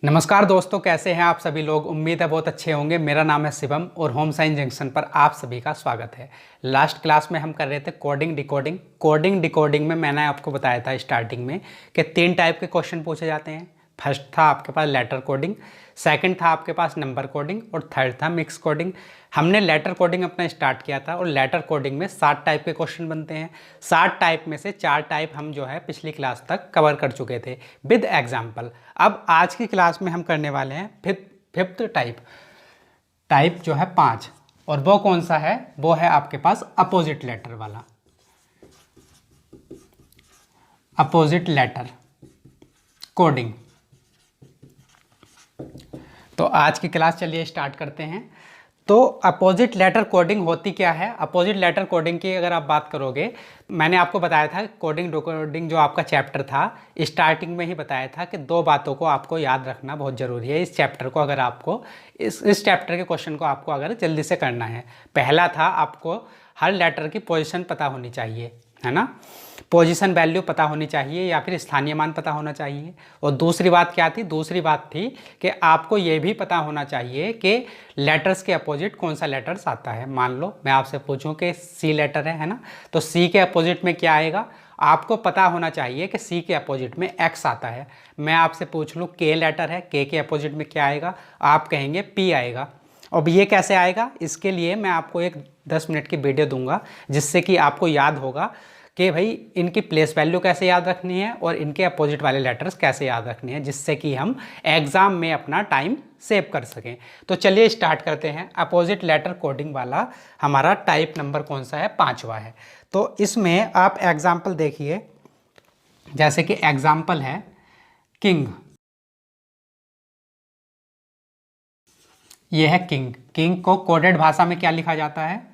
नमस्कार दोस्तों, कैसे हैं आप सभी लोग। उम्मीद है बहुत अच्छे होंगे। मेरा नाम है शिवम और होम साइंस जंक्शन पर आप सभी का स्वागत है। लास्ट क्लास में हम कर रहे थे कोडिंग डिकोडिंग में मैंने आपको बताया था स्टार्टिंग में कि 3 टाइप के क्वेश्चन पूछे जाते हैं। फर्स्ट था आपके पास लेटर कोडिंग, सेकंड था आपके पास नंबर कोडिंग और थर्ड था मिक्स कोडिंग। हमने लेटर कोडिंग अपना स्टार्ट किया था और लेटर कोडिंग में 7 टाइप के क्वेश्चन बनते हैं। 7 टाइप में से 4 टाइप हम जो है पिछली क्लास तक कवर कर चुके थे विद एग्जाम्पल। अब आज की क्लास में हम करने वाले हैं फिफ्थ टाइप जो है 5, और वो कौन सा है? वो है आपके पास अपोजिट लेटर वाला, अपोजिट लेटर कोडिंग। तो आज की क्लास चलिए स्टार्ट करते हैं। तो अपोजिट लेटर कोडिंग होती क्या है? अपोजिट लेटर कोडिंग की अगर आप बात करोगे, मैंने आपको बताया था कोडिंग डिकोडिंग जो आपका चैप्टर था, स्टार्टिंग में ही बताया था कि 2 बातों को आपको याद रखना बहुत ज़रूरी है इस चैप्टर को। अगर आपको इस चैप्टर के क्वेश्चन को आपको अगर जल्दी से करना है, पहला था आपको हर लेटर की पोजीशन पता होनी चाहिए, है ना। पोजीशन वैल्यू पता होनी चाहिए या फिर स्थानीय मान पता होना चाहिए। और दूसरी बात क्या थी? दूसरी बात थी कि आपको ये भी पता होना चाहिए कि लेटर्स के अपोजिट कौन सा लेटर्स आता है। मान लो मैं आपसे पूछूं कि सी लेटर है ना, तो सी के अपोजिट में क्या आएगा? आपको पता होना चाहिए कि सी के अपोजिट में एक्स आता है। मैं आपसे पूछ लूँ के लेटर है, के अपोजिट में क्या आएगा? आप कहेंगे पी आएगा। अब ये कैसे आएगा? इसके लिए मैं आपको एक 10 मिनट की वीडियो दूंगा जिससे कि आपको याद होगा कि भाई इनकी प्लेस वैल्यू कैसे याद रखनी है और इनके अपोजिट वाले लेटर्स कैसे याद रखनी है, जिससे कि हम एग्ज़ाम में अपना टाइम सेव कर सकें। तो चलिए स्टार्ट करते हैं। अपोजिट लेटर कोडिंग वाला हमारा टाइप नंबर कौन सा है? 5वां है। तो इसमें आप एग्जाम्पल देखिए, जैसे कि एग्जाम्पल है किंग। ये है किंग। किंग को कोडेड भाषा में क्या लिखा जाता है?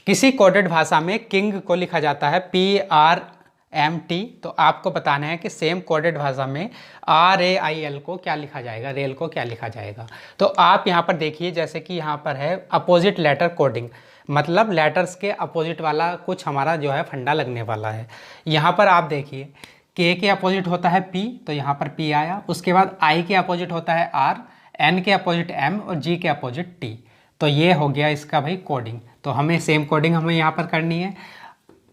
किसी कोडेड भाषा में किंग को लिखा जाता है PRMT। तो आपको बताना है कि सेम कोडेड भाषा में RAIL को क्या लिखा जाएगा, रेल को क्या लिखा जाएगा। तो आप यहाँ पर देखिए, जैसे कि यहाँ पर है अपोजिट लेटर कोडिंग, मतलब लेटर्स के अपोजिट वाला कुछ हमारा जो है फंडा लगने वाला है। यहाँ पर आप देखिए के अपोजिट होता है P, तो यहाँ पर P आया। उसके बाद I के अपोजिट होता है R, N के अपोजिट M और G के अपोजिट T। तो ये हो गया इसका भाई कोडिंग। तो हमें सेम कोडिंग हमें यहाँ पर करनी है।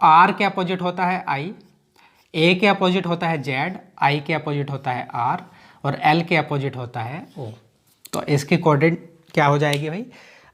R के अपोजिट होता है I, A के अपोजिट होता है Z, I के अपोजिट होता है R और L के अपोजिट होता है O। तो इसकी कोडिंग क्या हो जाएगी भाई?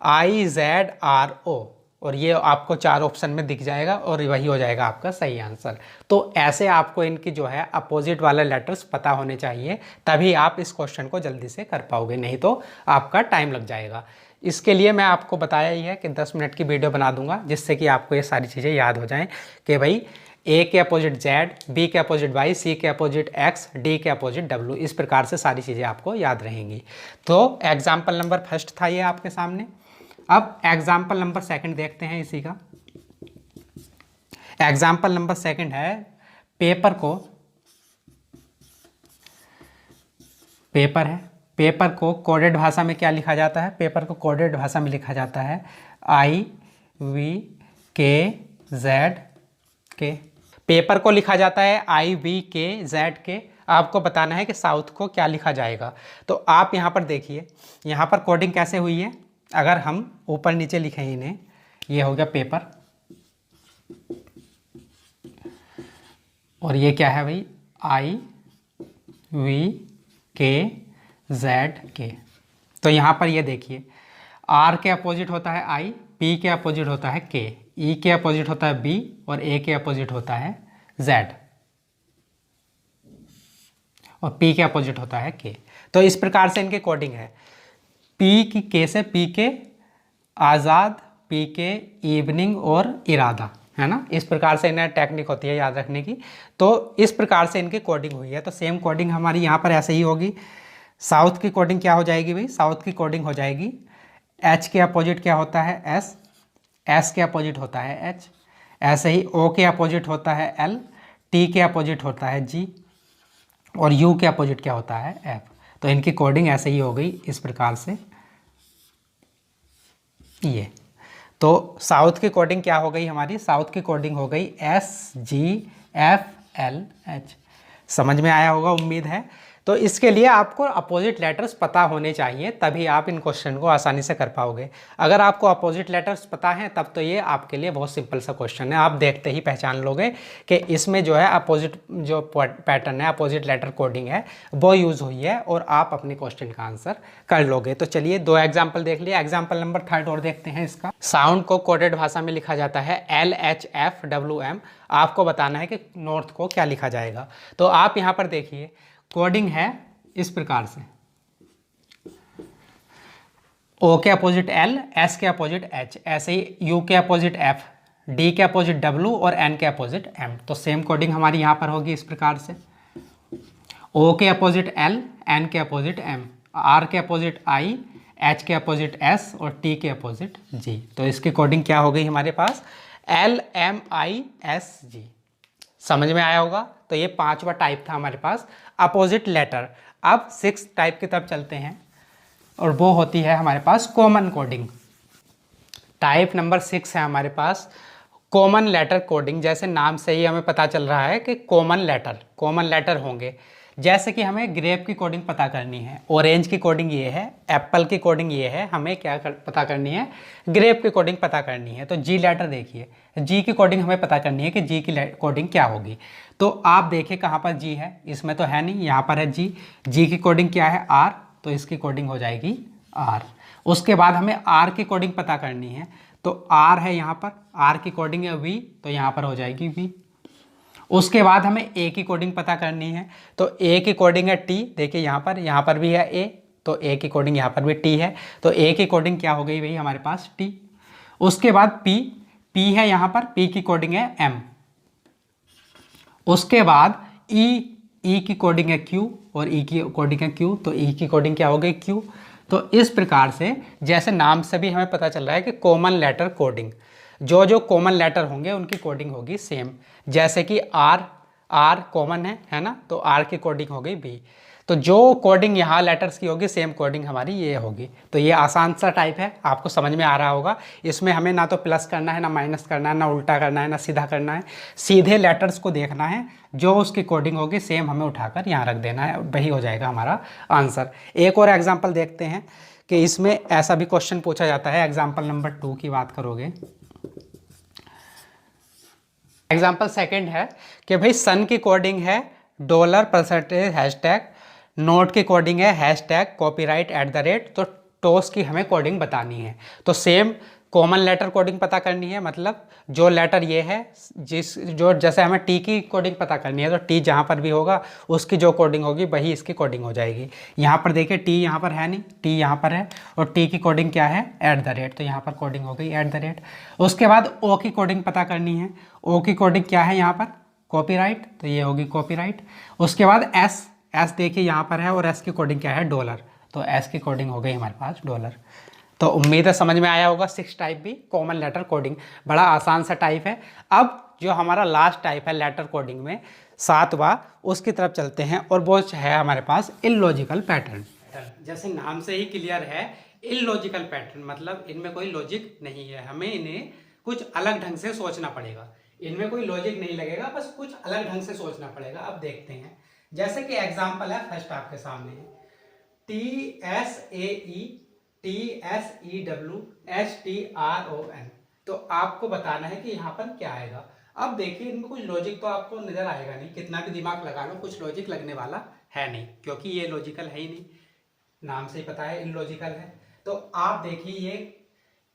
IZRO। और ये आपको 4 ऑप्शन में दिख जाएगा और वही हो जाएगा आपका सही आंसर। तो ऐसे आपको इनकी जो है अपोजिट वाले लेटर्स पता होने चाहिए, तभी आप इस क्वेश्चन को जल्दी से कर पाओगे, नहीं तो आपका टाइम लग जाएगा। इसके लिए मैं आपको बताया ही है कि 10 मिनट की वीडियो बना दूंगा जिससे कि आपको ये सारी चीज़ें याद हो जाएं कि भाई A के अपोजिट Z, B के अपोजिट Y, C के अपोजिट X, D के अपोजिट W। इस प्रकार से सारी चीज़ें आपको याद रहेंगी। तो एग्जाम्पल नंबर फर्स्ट था ये आपके सामने। अब एग्जाम्पल नंबर सेकंड देखते हैं इसी का। एग्जाम्पल नंबर सेकंड है पेपर को कोडेड भाषा में क्या लिखा जाता है? पेपर को कोडेड भाषा में लिखा जाता है IVKZK। पेपर को लिखा जाता है IVKZK। आपको बताना है कि साउथ को क्या लिखा जाएगा। तो आप यहाँ पर देखिए, यहाँ पर कोडिंग कैसे हुई है। अगर हम ऊपर नीचे लिखें इन्हें, ये हो गया पेपर और ये क्या है भाई? IVKZK। तो यहाँ पर ये देखिए, R के अपोजिट होता है I, P के अपोजिट होता है K, E के अपोजिट होता है B और A के अपोजिट होता है Z और P के अपोजिट होता है K। तो इस प्रकार से इनकी कोडिंग है। P की K से P के आज़ाद, P के इवनिंग और इरादा, है ना। इस प्रकार से इन्हें टेक्निक होती है याद रखने की। तो इस प्रकार से इनकी कोडिंग हुई है। तो सेम कोडिंग हमारी यहाँ पर ऐसे ही होगी। साउथ की कोडिंग क्या हो जाएगी भाई? साउथ की कोडिंग हो जाएगी H के अपोजिट क्या होता है? S, S के अपोजिट होता है H, ऐसे ही O के अपोजिट होता है L, T के अपोजिट होता है G और U के अपोजिट क्या होता है? F। तो इनकी कोडिंग ऐसे ही हो गई इस प्रकार से। ये तो साउथ की कोडिंग क्या हो गई हमारी? साउथ की कोडिंग हो गई SGFLH। समझ में आया होगा उम्मीद है। तो इसके लिए आपको अपोजिट लेटर्स पता होने चाहिए, तभी आप इन क्वेश्चन को आसानी से कर पाओगे। अगर आपको अपोजिट लेटर्स पता हैं तब तो ये आपके लिए बहुत सिंपल सा क्वेश्चन है, आप देखते ही पहचान लोगे कि इसमें जो है अपोजिट जो पैटर्न है, अपोजिट लेटर कोडिंग है, वो यूज़ हुई है और आप अपने क्वेश्चन का आंसर कर लोगे। तो चलिए 2 एग्जाम्पल देख लिए। एग्जाम्पल नंबर 3 और देखते हैं इसका। साउंड को कोडेड भाषा में लिखा जाता है LHFWM। आपको बताना है कि नॉर्थ को क्या लिखा जाएगा। तो आप यहाँ पर देखिए कोडिंग है इस प्रकार से, O के अपोजिट L, S के अपोजिट H, ऐसे ही U के अपोजिट F, D के अपोजिट W और N के अपोजिट M। तो सेम कोडिंग हमारी यहाँ पर होगी इस प्रकार से, O के अपोजिट L, N के अपोजिट M, R के अपोजिट I, H के अपोजिट S और T के अपोजिट G। तो इसकी कोडिंग क्या हो गई हमारे पास, LMISG। समझ में आया होगा। तो ये 5वां टाइप था हमारे पास अपोजिट लेटर। अब 6 टाइप की तरफ चलते हैं और वो होती है हमारे पास कॉमन कोडिंग। टाइप नंबर 6 है हमारे पास कॉमन लेटर कोडिंग। जैसे नाम से ही हमें पता चल रहा है कि कॉमन लेटर होंगे। जैसे कि हमें ग्रेप की कोडिंग पता करनी है, ऑरेंज की कोडिंग ये है, एप्पल की कोडिंग ये है, हमें क्या पता करनी है, ग्रेप की कोडिंग पता करनी है। तो जी लेटर देखिए, जी की कोडिंग हमें पता करनी है कि जी की कोडिंग क्या होगी। तो आप देखिए कहाँ पर जी है, इसमें तो है नहीं, यहाँ पर है जी। जी की कोडिंग क्या है, आर, तो इसकी कोडिंग हो जाएगी आर। उसके बाद हमें आर की कोडिंग पता करनी है, तो आर है यहाँ पर, आर की कोडिंग है वी, तो यहाँ पर हो जाएगी वी। उसके बाद हमें ए की कोडिंग पता करनी है, तो ए की कोडिंग है टी। देखिए यहाँ पर भी है ए, तो ए की कोडिंग यहाँ पर भी टी है, तो ए की कोडिंग क्या हो गई भाई हमारे पास, टी। उसके बाद पी, पी है यहाँ पर, पी की कोडिंग है एम। उसके बाद ई, ई की कोडिंग है क्यू और ई की कोडिंग है क्यू, तो ई की कोडिंग क्या हो गई, क्यू। तो इस प्रकार से जैसे नाम से भी हमें पता चल रहा है कि कॉमन लेटर कोडिंग, जो जो कॉमन लेटर होंगे उनकी कोडिंग होगी सेम। जैसे कि आर, आर कॉमन है ना, तो आर की कोडिंग हो गई बी। तो जो कोडिंग यहाँ लेटर्स की होगी सेम कोडिंग हमारी ये होगी। तो ये आसान सा टाइप है, आपको समझ में आ रहा होगा। इसमें हमें ना तो प्लस करना है, ना माइनस करना है, ना उल्टा करना है, ना सीधा करना है, सीधे लेटर्स को देखना है, जो उसकी कोडिंग होगी सेम हमें उठाकर यहाँ रख देना है, वही हो जाएगा हमारा आंसर। एक और एग्जाम्पल देखते हैं कि इसमें ऐसा भी क्वेश्चन पूछा जाता है। एग्जाम्पल नंबर 2 की बात करोगे, एग्जाम्पल 2 है कि भाई सन की कोडिंग है $% हैशटैग, नोट की कोडिंग है हैशटैग कॉपीराइट @ तो टॉस की हमें कोडिंग बतानी है। तो सेम कॉमन लेटर कोडिंग पता करनी है, मतलब जो लेटर ये है, जैसे हमें टी की कोडिंग पता करनी है, तो टी जहाँ पर भी होगा उसकी जो कोडिंग होगी वही इसकी कोडिंग हो जाएगी। यहाँ पर देखिए टी यहाँ पर है नहीं, टी यहाँ पर है, और टी की कोडिंग क्या है, @ तो यहाँ पर कोडिंग हो गई @ उसके बाद ओ की कोडिंग पता करनी है, ओ की कोडिंग क्या है यहाँ पर, कॉपीराइट, तो ये होगी कॉपीराइट। उसके बाद एस, एस देखिए यहाँ पर है, और एस की कोडिंग क्या है, $, तो एस की कोडिंग हो गई हमारे पास $। तो उम्मीद है समझ में आया होगा। 6 टाइप भी कॉमन लेटर कोडिंग, बड़ा आसान सा टाइप है। अब जो हमारा लास्ट टाइप है लेटर कोडिंग में 7वां, उसकी तरफ चलते हैं, और वो है हमारे पास इलॉजिकल पैटर्न। जैसे नाम से ही क्लियर है, इलॉजिकल पैटर्न मतलब इनमें कोई लॉजिक नहीं है, हमें इन्हें कुछ अलग ढंग से सोचना पड़ेगा। इनमें कोई लॉजिक नहीं लगेगा, बस कुछ अलग ढंग से सोचना पड़ेगा। अब देखते हैं, जैसे कि एग्जाम्पल है फर्स्ट आपके सामने, TSAE TSEWHTRON। तो आपको बताना है कि यहाँ पर क्या आएगा। अब देखिए इनमें कुछ लॉजिक तो आपको नजर आएगा नहीं, कितना भी दिमाग लगा लो कुछ लॉजिक लगने वाला है नहीं, क्योंकि ये लॉजिकल है ही नहीं, नाम से ही पता है इलॉजिकल है। तो आप देखिए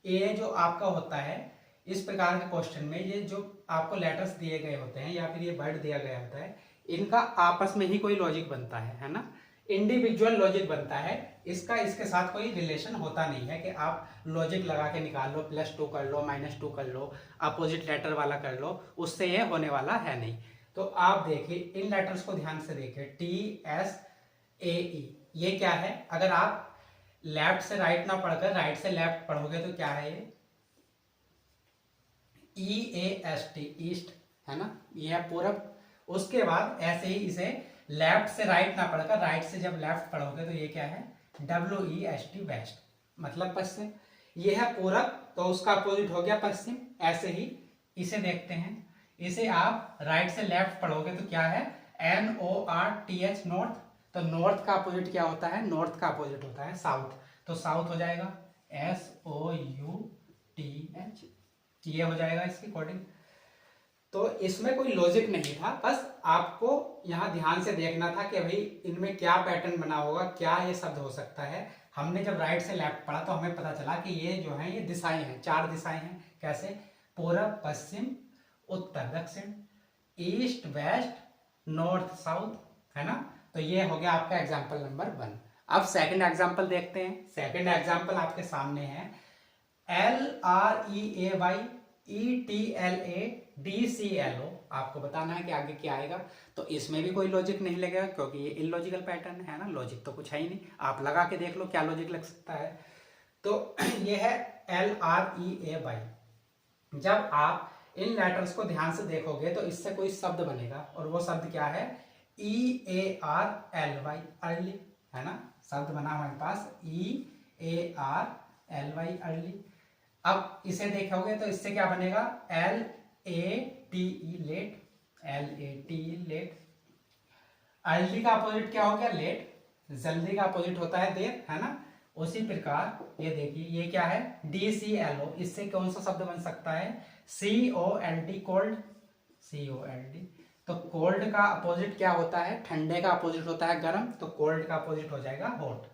ये जो आपका होता है इस प्रकार के क्वेश्चन में, ये जो आपको लेटर्स दिए गए होते हैं या फिर ये वर्ड दिया गया होता है, इनका आपस में ही कोई लॉजिक बनता है ना, इंडिविजुअल लॉजिक बनता है। इसका इसके साथ कोई रिलेशन होता नहीं है कि आप लॉजिक लगा के निकाल लो, +2 कर लो, -2 कर लो, अपोजिट लेटर वाला कर लो, उससे ये होने वाला है नहीं। तो आप देखिए इन लेटर्स को ध्यान से देखिए, TSAE ये क्या है, अगर आप लेफ्ट से राइट ना पढ़कर राइट से लेफ्ट पढ़ोगे तो क्या है ये, EAST ईस्ट है ना, ये है पूरब। उसके बाद ऐसे ही इसे लेफ्ट से राइट ना पढ़कर राइट से जब लेफ्ट पढ़ोगे तो ये क्या है, WEST वेस्ट, मतलब पश्चिम। ये है पूरब, तो उसका अपोजिट हो गया पश्चिम। ऐसे ही इसे देखते हैं, इसे आप राइट से लेफ्ट पढ़ोगे तो क्या है, NORTH नॉर्थ, तो नॉर्थ का अपोजिट क्या होता है, नॉर्थ का अपोजिट होता है साउथ। तो साउथ हो जाएगा SOUTH, ये हो जाएगा इसकी कोडिंग। तो इसमें कोई लॉजिक नहीं था, बस आपको यहाँ ध्यान से देखना था कि भाई इनमें क्या पैटर्न बना होगा, क्या ये शब्द हो सकता है। हमने जब राइट से लेफ्ट पढ़ा तो हमें पता चला कि ये जो है ये दिशाएं हैं, 4 दिशाएं हैं। कैसे, पूरब, पश्चिम, उत्तर, दक्षिण, ईस्ट, वेस्ट, नॉर्थ, साउथ, है ना। तो ये हो गया आपका एग्जाम्पल नंबर 1। अब सेकंड एग्जाम्पल देखते हैं। सेकंड एग्जाम्पल आपके सामने है LREAYETLADCLO। आपको बताना है कि आगे क्या आएगा। तो इसमें भी कोई लॉजिक नहीं लगेगा क्योंकि ये इलॉजिकल पैटर्न है ना, लॉजिक तो कुछ है ही नहीं। आप लगा के देख लो क्या लॉजिक लग सकता है। तो ये है LREAY। जब आप इन लेटर्स को ध्यान से देखोगे तो इससे कोई शब्द बनेगा, और वो शब्द क्या है, EARLY, अर्ली, है ना। शब्द बना हमारे पास EARLY, अर्ली। अब इसे देखोगे तो इससे क्या बनेगा, LATE, late, LATE, late. Early का अपोजिट क्या हो गया, लेट। जल्दी का अपोजिट होता है देर, है ना। उसी प्रकार ये देखिए ये क्या है, DCLO। इससे कौन सा शब्द बन सकता है, COLD, कोल्ड, COLD। तो कोल्ड का अपोजिट क्या होता है, ठंडे का अपोजिट होता है गर्म। तो कोल्ड का अपोजिट हो जाएगा हॉट।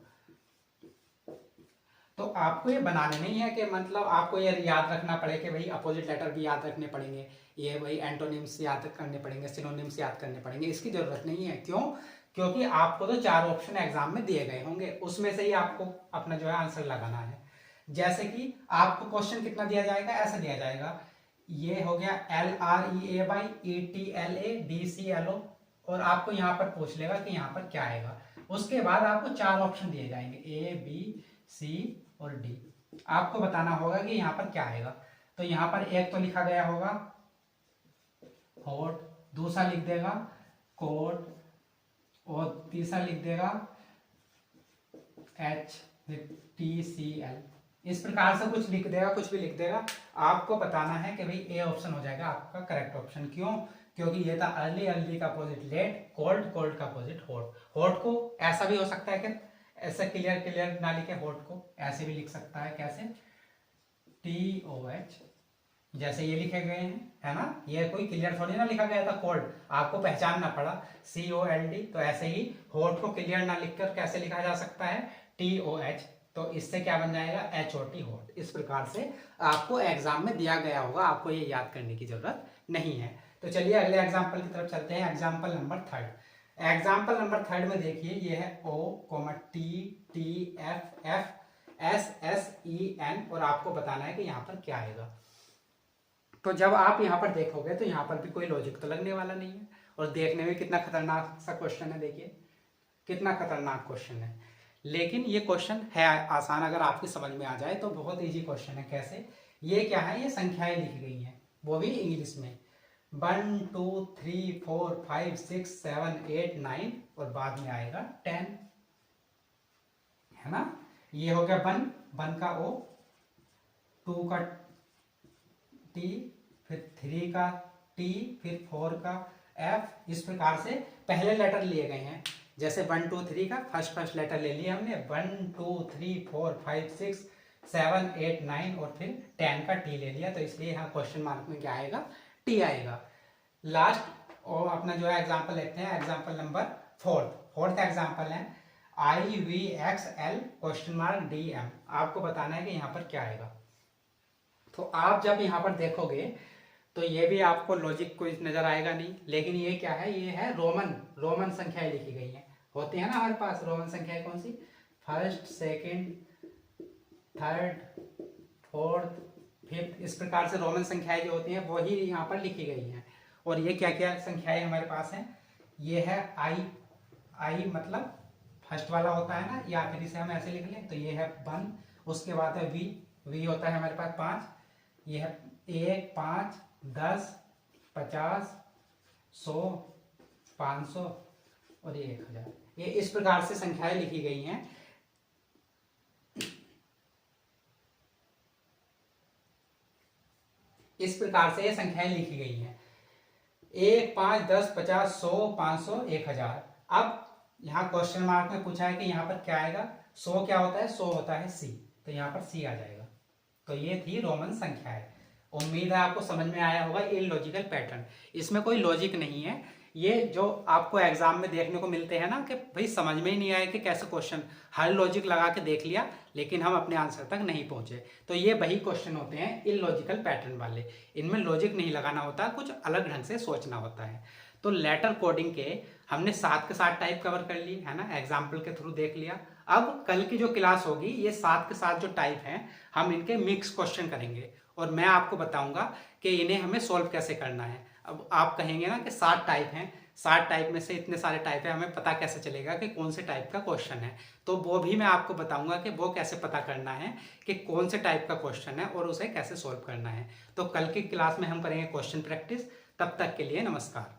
तो आपको ये बनाने नहीं है कि मतलब आपको ये याद रखना पड़े कि भाई अपोजिट लेटर भी याद रखने पड़ेंगे, ये भाई एंटोनिम्स याद करने पड़ेंगे, सिनोनिम्स याद करने पड़ेंगे, इसकी जरूरत नहीं है। क्यों, क्योंकि आपको तो 4 ऑप्शन एग्जाम में दिए गए होंगे, उसमें से ही आपको अपना जो है आंसर लगाना है। जैसे कि आपको क्वेश्चन कितना दिया जाएगा, ऐसा दिया जाएगा, ये हो गया LREAYETLADCLO, और आपको यहाँ पर पूछ लेगा कि यहाँ पर क्या आएगा। उसके बाद आपको 4 ऑप्शन दिए जाएंगे, A, B, C और D। आपको बताना होगा कि यहाँ पर क्या आएगा। तो यहाँ पर एक तो लिखा गया होगा हॉट, दूसरा लिख देगा कोट, और तीसरा लिख देगा HTCL। इस प्रकार से कुछ लिख देगा, कुछ भी लिख देगा। आपको बताना है कि भाई ए ऑप्शन हो जाएगा आपका करेक्ट ऑप्शन। क्यों, क्योंकि ये था अर्ली, अर्ली का अपोजिट लेट, कोल्ड, कोल्ड का अपोजिट हॉट। हॉट को ऐसा भी हो सकता है कि ऐसे क्लियर क्लियर ना लिखे, हॉट को ऐसे भी लिख सकता है, कैसे, TOH, जैसे ये लिखे गए हैं, है ना। ये कोई क्लियर थोड़ी ना लिखा गया था कोल्ड, आपको पहचानना पड़ा COLD। तो ऐसे ही हॉट को क्लियर ना लिखकर कैसे लिखा जा सकता है, TOH। तो इससे क्या बन जाएगा, HOT, हॉट। इस प्रकार से आपको एग्जाम में दिया गया होगा, आपको ये याद करने की जरूरत नहीं है। तो चलिए अगले एग्जाम्पल की तरफ चलते हैं। Example number 3। एग्जाम्पल नंबर 3 में देखिए ये है OTTFFSSEN, और आपको बताना है कि यहाँ पर क्या आएगा। तो जब आप यहाँ पर देखोगे तो यहाँ पर भी कोई लॉजिक तो लगने वाला नहीं है, और देखने में कितना खतरनाक सा क्वेश्चन है, देखिए कितना खतरनाक क्वेश्चन है। लेकिन ये क्वेश्चन है आसान, अगर आपकी समझ में आ जाए तो बहुत इजी क्वेश्चन है। कैसे, ये क्या है, ये संख्याएं लिखी गई हैं, वो भी इंग्लिश में, 1 2 3 4 5 6 7 8 9, और बाद में आएगा 10, है ना। ये हो गया 1 का O, 2 का T, फिर 3 का T, फिर 4 का F। इस प्रकार से पहले लेटर लिए गए हैं। जैसे 1 2 3 का फर्स्ट लेटर ले लिया हमने, 1 2 3 4 5 6 7 8 9, और फिर 10 का T ले लिया। तो इसलिए यहाँ क्वेश्चन मार्क में क्या आएगा, T आएगा। लास्ट और अपना जो है एग्जाम्पल लेते हैं, एग्जाम्पल नंबर 4th एग्जाम्पल है IVXL क्वेश्चन मार्क DM। आपको बताना है कि यहाँ पर क्या आएगा। तो आप जब यहाँ पर देखोगे तो ये भी आपको लॉजिक कोई नजर आएगा नहीं, लेकिन ये क्या है, ये है रोमन संख्याएं लिखी गई हैं। होती है ना हमारे पास रोमन संख्याएं, कौन सी, first, second, third, fourth, fifth. इस प्रकार से रोमन संख्याएं जो होती हैं वही यहाँ पर लिखी गई हैं। और ये क्या क्या संख्याएं हमारे पास हैं, ये है आई मतलब फर्स्ट वाला होता है ना, या फिर इसे हम ऐसे लिख लें तो ये है 1। उसके बाद है वी होता है हमारे पास 5। ये है 1 5 10 50 100 500 और ये 1000। ये इस प्रकार से संख्याएं लिखी गई हैं। इस प्रकार से ये संख्याएं लिखी गई हैं, 1 5 10 50 100 500 1000। अब यहाँ क्वेश्चन मार्क में पूछा है कि यहाँ पर क्या आएगा, 100 क्या होता है, 100 होता है सी, तो यहाँ पर सी आ जाएगा। तो ये थी रोमन संख्याएं। उम्मीद है आपको समझ में आया होगा इलॉजिकल पैटर्न। इसमें कोई लॉजिक नहीं है, ये जो आपको एग्जाम में देखने को मिलते हैं ना कि भाई समझ में ही नहीं आया कि कैसे क्वेश्चन, हर लॉजिक लगा के देख लिया लेकिन हम अपने आंसर तक नहीं पहुंचे, तो ये वही क्वेश्चन होते हैं इलॉजिकल पैटर्न वाले। इनमें लॉजिक नहीं लगाना होता, कुछ अलग ढंग से सोचना होता है। तो लेटर कोडिंग के हमने 7 के 7 टाइप कवर कर ली है ना, एग्जाम्पल के थ्रू देख लिया। अब कल की जो क्लास होगी ये 7 के 7 जो टाइप हैं हम इनके मिक्स क्वेश्चन करेंगे और मैं आपको बताऊंगा कि इन्हें हमें सॉल्व कैसे करना है। अब आप कहेंगे ना कि 7 टाइप हैं, 7 टाइप में से इतने सारे टाइप है, हमें पता कैसे चलेगा कि कौन से टाइप का क्वेश्चन है, तो वो भी मैं आपको बताऊंगा कि वो कैसे पता करना है कि कौन से टाइप का क्वेश्चन है और उसे कैसे सॉल्व करना है। तो कल की क्लास में हम करेंगे क्वेश्चन प्रैक्टिस। तब तक के लिए नमस्कार।